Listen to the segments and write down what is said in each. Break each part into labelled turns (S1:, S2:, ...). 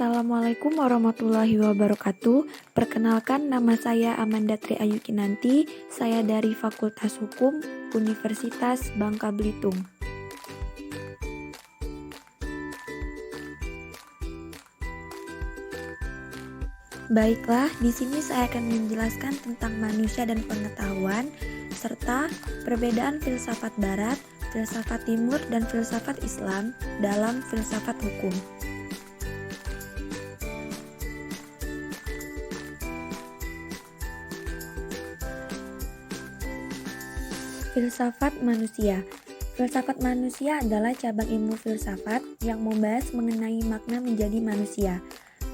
S1: Assalamualaikum warahmatullahi wabarakatuh. Perkenalkan, nama saya Amanda Tri Ayu Kinanti. Saya dari Fakultas Hukum Universitas Bangka Belitung. Baiklah, di sini saya akan menjelaskan tentang manusia dan pengetahuan, serta perbedaan filsafat Barat, filsafat Timur, dan filsafat Islam dalam filsafat hukum. Filsafat manusia. Filsafat manusia adalah cabang ilmu filsafat yang membahas mengenai makna menjadi manusia.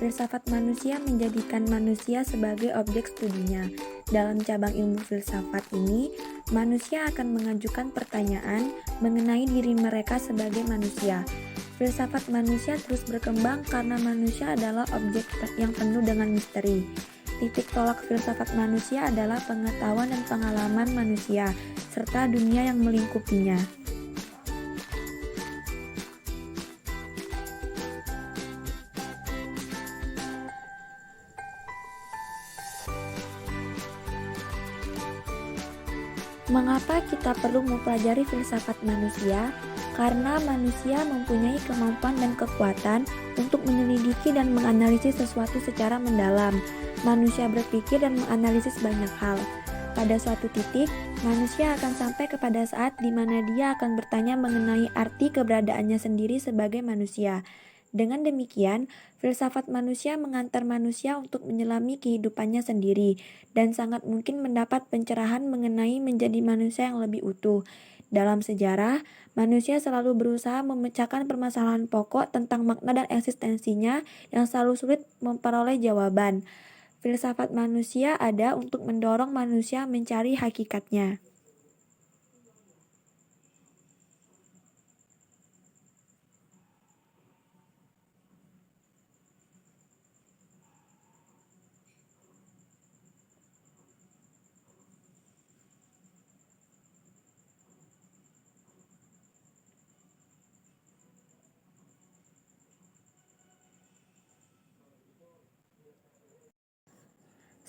S1: Filsafat manusia menjadikan manusia sebagai objek studinya. Dalam cabang ilmu filsafat ini, manusia akan mengajukan pertanyaan mengenai diri mereka sebagai manusia. Filsafat manusia terus berkembang karena manusia adalah objek yang penuh dengan misteri. Titik tolak filsafat manusia adalah pengetahuan dan pengalaman manusia, serta dunia yang melingkupinya. Mengapa kita perlu mempelajari filsafat manusia? Karena manusia mempunyai kemampuan dan kekuatan untuk menyelidiki dan menganalisis sesuatu secara mendalam. Manusia berpikir dan menganalisis banyak hal. Pada suatu titik, manusia akan sampai kepada saat di mana dia akan bertanya mengenai arti keberadaannya sendiri sebagai manusia. Dengan demikian, filsafat manusia mengantar manusia untuk menyelami kehidupannya sendiri dan sangat mungkin mendapat pencerahan mengenai menjadi manusia yang lebih utuh. Dalam sejarah, manusia selalu berusaha memecahkan permasalahan pokok tentang makna dan eksistensinya yang selalu sulit memperoleh jawaban. Filsafat manusia ada untuk mendorong manusia mencari hakikatnya.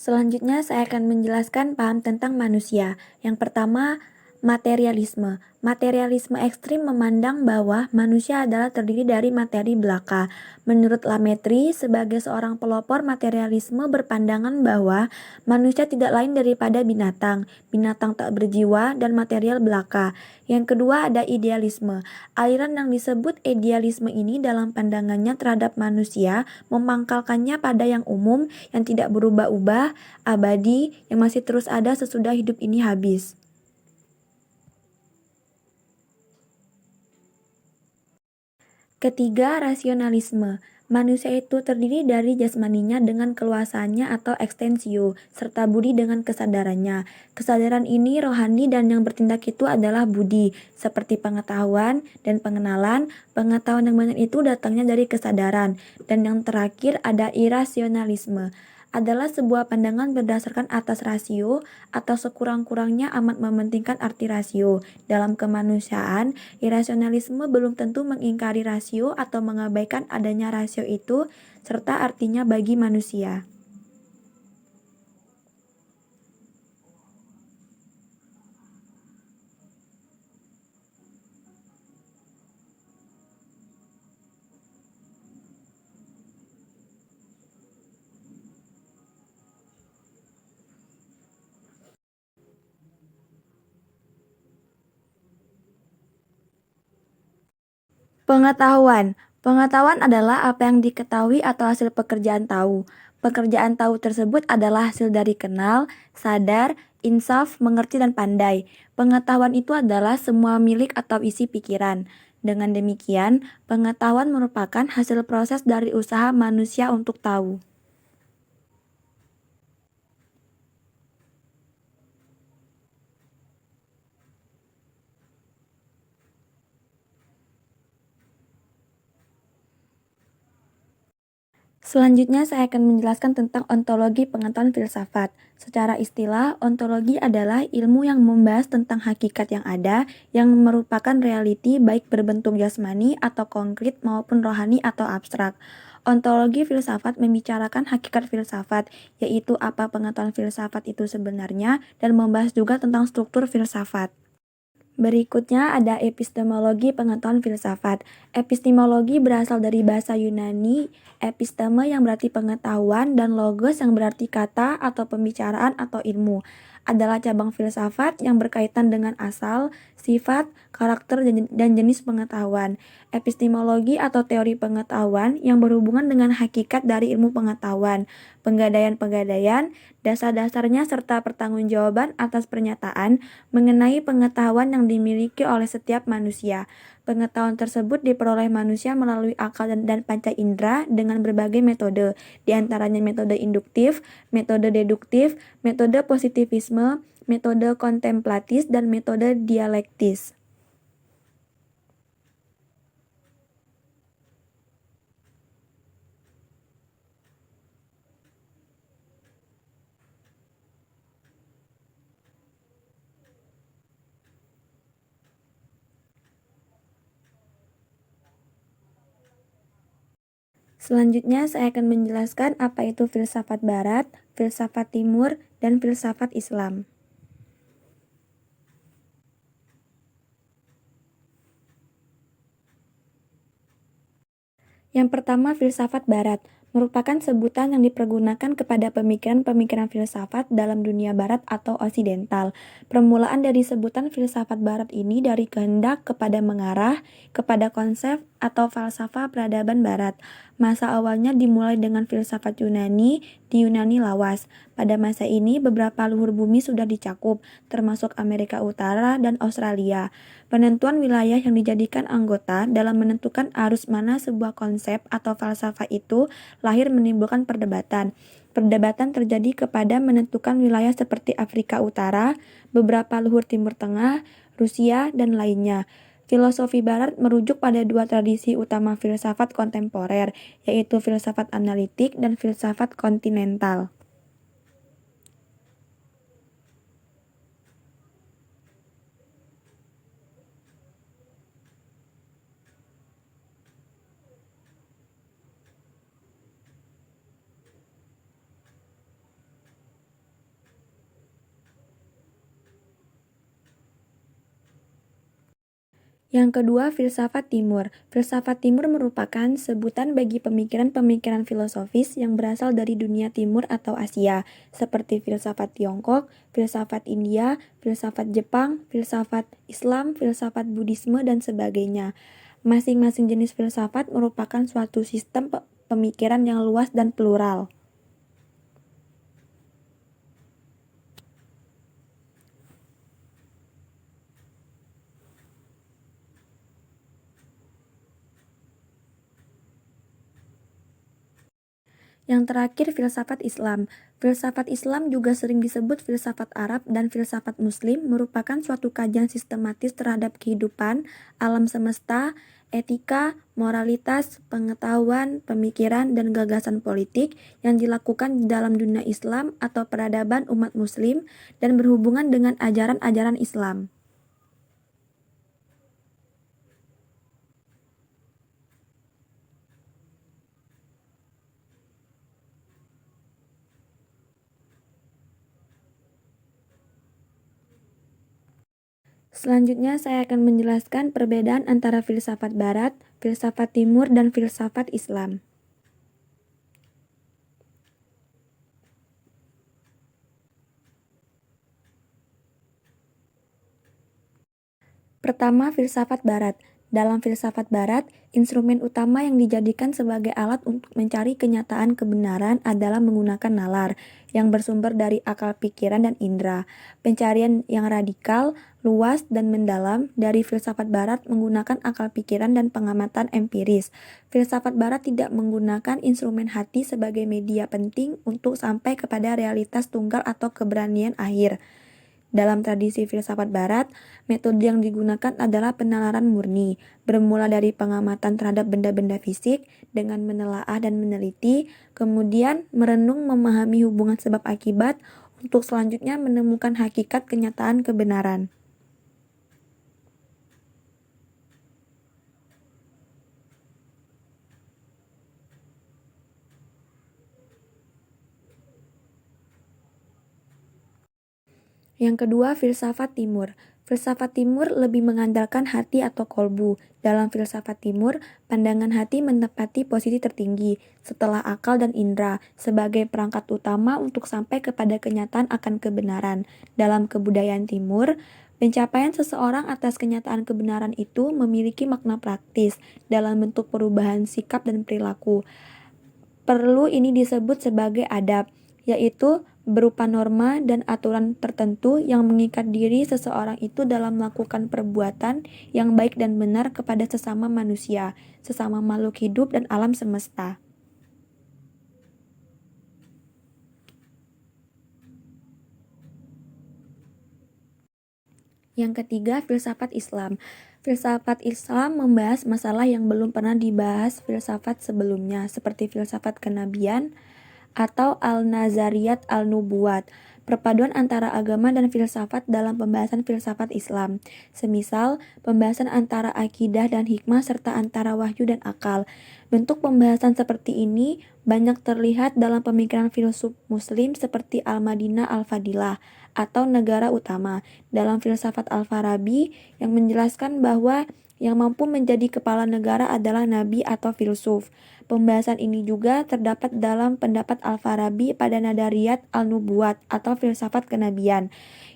S1: Selanjutnya saya akan menjelaskan paham tentang manusia. Yang pertama, materialisme. Materialisme ekstrim memandang bahwa manusia adalah terdiri dari materi belaka. Menurut Lametri, sebagai seorang pelopor materialisme berpandangan bahwa manusia tidak lain daripada binatang. Binatang tak berjiwa dan material belaka. Yang kedua ada idealisme. Aliran yang disebut idealisme ini dalam pandangannya terhadap manusia memangkalkannya pada yang umum, yang tidak berubah-ubah, abadi, yang masih terus ada sesudah hidup ini habis. Ketiga, rasionalisme. Manusia itu terdiri dari jasmaninya dengan keluasaannya atau extensio, serta budi dengan kesadarannya. Kesadaran ini rohani dan yang bertindak itu adalah budi, seperti pengetahuan dan pengenalan. Pengetahuan yang benar itu datangnya dari kesadaran. Dan yang terakhir ada irasionalisme. Adalah sebuah pandangan berdasarkan atas rasio atau sekurang-kurangnya amat mementingkan arti rasio. Dalam kemanusiaan, irasionalisme belum tentu mengingkari rasio atau mengabaikan adanya rasio itu serta artinya bagi manusia. Pengetahuan. Pengetahuan adalah apa yang diketahui atau hasil pekerjaan tahu. Pekerjaan tahu tersebut adalah hasil dari kenal, sadar, insaf, mengerti, dan pandai. Pengetahuan itu adalah semua milik atau isi pikiran. Dengan demikian, pengetahuan merupakan hasil proses dari usaha manusia untuk tahu. Selanjutnya saya akan menjelaskan tentang ontologi pengetahuan filsafat. Secara istilah, ontologi adalah ilmu yang membahas tentang hakikat yang ada, yang merupakan realiti baik berbentuk jasmani atau konkret maupun rohani atau abstrak. Ontologi filsafat membicarakan hakikat filsafat, yaitu apa pengetahuan filsafat itu sebenarnya, dan membahas juga tentang struktur filsafat. Berikutnya ada epistemologi pengetahuan filsafat. Epistemologi berasal dari bahasa Yunani, episteme yang berarti pengetahuan dan logos yang berarti kata atau pembicaraan atau ilmu. Adalah cabang filsafat yang berkaitan dengan asal, sifat, karakter, dan jenis pengetahuan. Epistemologi atau teori pengetahuan yang berhubungan dengan hakikat dari ilmu pengetahuan, penggadaian-penggadaian, dasar-dasarnya serta pertanggungjawaban atas pernyataan mengenai pengetahuan yang dimiliki oleh setiap manusia. Pengetahuan tersebut diperoleh manusia melalui akal dan panca indera dengan berbagai metode, di antaranya metode induktif, metode deduktif, metode positivisme, metode kontemplatis, dan metode dialektis. Selanjutnya saya akan menjelaskan apa itu filsafat barat, filsafat timur, dan filsafat Islam. Yang pertama, filsafat barat merupakan sebutan yang dipergunakan kepada pemikiran-pemikiran filsafat dalam dunia barat atau osidental. Permulaan dari sebutan filsafat barat ini dari kehendak kepada mengarah kepada konsep atau falsafah peradaban barat. Masa awalnya dimulai dengan filsafat Yunani di Yunani lawas. Pada masa ini beberapa luhur bumi sudah dicakup, termasuk Amerika Utara dan Australia. Penentuan wilayah yang dijadikan anggota dalam menentukan arus mana sebuah konsep atau falsafah itu lahir menimbulkan perdebatan. Perdebatan terjadi kepada menentukan wilayah seperti Afrika Utara, beberapa luhur Timur Tengah, Rusia, dan lainnya. Filosofi Barat merujuk pada dua tradisi utama filsafat kontemporer, yaitu filsafat analitik dan filsafat kontinental. Yang kedua, filsafat timur. Filsafat timur merupakan sebutan bagi pemikiran-pemikiran filosofis yang berasal dari dunia timur atau Asia, seperti filsafat Tiongkok, filsafat India, filsafat Jepang, filsafat Islam, filsafat Buddhisme, dan sebagainya. Masing-masing jenis filsafat merupakan suatu sistem pemikiran yang luas dan plural. Yang terakhir, filsafat Islam. Filsafat Islam juga sering disebut filsafat Arab dan filsafat Muslim, merupakan suatu kajian sistematis terhadap kehidupan, alam semesta, etika, moralitas, pengetahuan, pemikiran, dan gagasan politik yang dilakukan di dalam dunia Islam atau peradaban umat Muslim dan berhubungan dengan ajaran-ajaran Islam. Selanjutnya saya akan menjelaskan perbedaan antara filsafat Barat, filsafat Timur, dan filsafat Islam. Pertama, filsafat Barat. Dalam filsafat Barat, instrumen utama yang dijadikan sebagai alat untuk mencari kenyataan kebenaran adalah menggunakan nalar, yang bersumber dari akal pikiran dan indera. Pencarian yang radikal, luas, dan mendalam dari filsafat Barat menggunakan akal pikiran dan pengamatan empiris. Filsafat Barat tidak menggunakan instrumen hati sebagai media penting untuk sampai kepada realitas tunggal atau keberanian akhir. Dalam tradisi filsafat Barat, metode yang digunakan adalah penalaran murni, bermula dari pengamatan terhadap benda-benda fisik dengan menelaah dan meneliti, kemudian merenung memahami hubungan sebab akibat, untuk selanjutnya menemukan hakikat kenyataan kebenaran. Yang kedua, filsafat timur. Filsafat timur lebih mengandalkan hati atau kolbu. Dalam filsafat timur, pandangan hati menempati posisi tertinggi setelah akal dan indera sebagai perangkat utama untuk sampai kepada kenyataan akan kebenaran. Dalam kebudayaan timur, pencapaian seseorang atas kenyataan kebenaran itu memiliki makna praktis dalam bentuk perubahan sikap dan perilaku. Perlu ini disebut sebagai adab, yaitu berupa norma dan aturan tertentu yang mengikat diri seseorang itu dalam melakukan perbuatan yang baik dan benar kepada sesama manusia, sesama makhluk hidup dan alam semesta. Yang ketiga, filsafat Islam. Filsafat Islam membahas masalah yang belum pernah dibahas filsafat sebelumnya, seperti filsafat kenabian atau al-nazariyat al-nubuwat, perpaduan antara agama dan filsafat dalam pembahasan filsafat Islam. Semisal, pembahasan antara akidah dan hikmah serta antara wahyu dan akal. Bentuk pembahasan seperti ini banyak terlihat dalam pemikiran filsuf muslim seperti Al-Madinah Al-Fadilah atau negara utama. Dalam filsafat Al-Farabi yang menjelaskan bahwa yang mampu menjadi kepala negara adalah nabi atau filsuf. Pembahasan ini juga terdapat dalam pendapat Al-Farabi pada Nadariyat Al-Nubuwat atau filsafat kenabian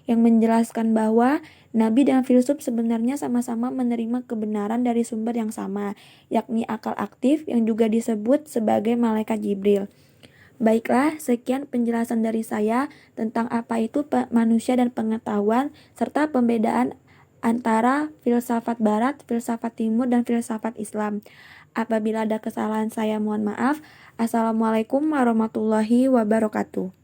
S1: yang menjelaskan bahwa nabi dan filsuf sebenarnya sama-sama menerima kebenaran dari sumber yang sama, yakni akal aktif yang juga disebut sebagai malaikat Jibril. Baiklah, sekian penjelasan dari saya tentang apa itu manusia dan pengetahuan serta pembedaan antara filsafat barat, filsafat timur, dan filsafat Islam. Apabila ada kesalahan saya mohon maaf. Assalamualaikum warahmatullahi wabarakatuh.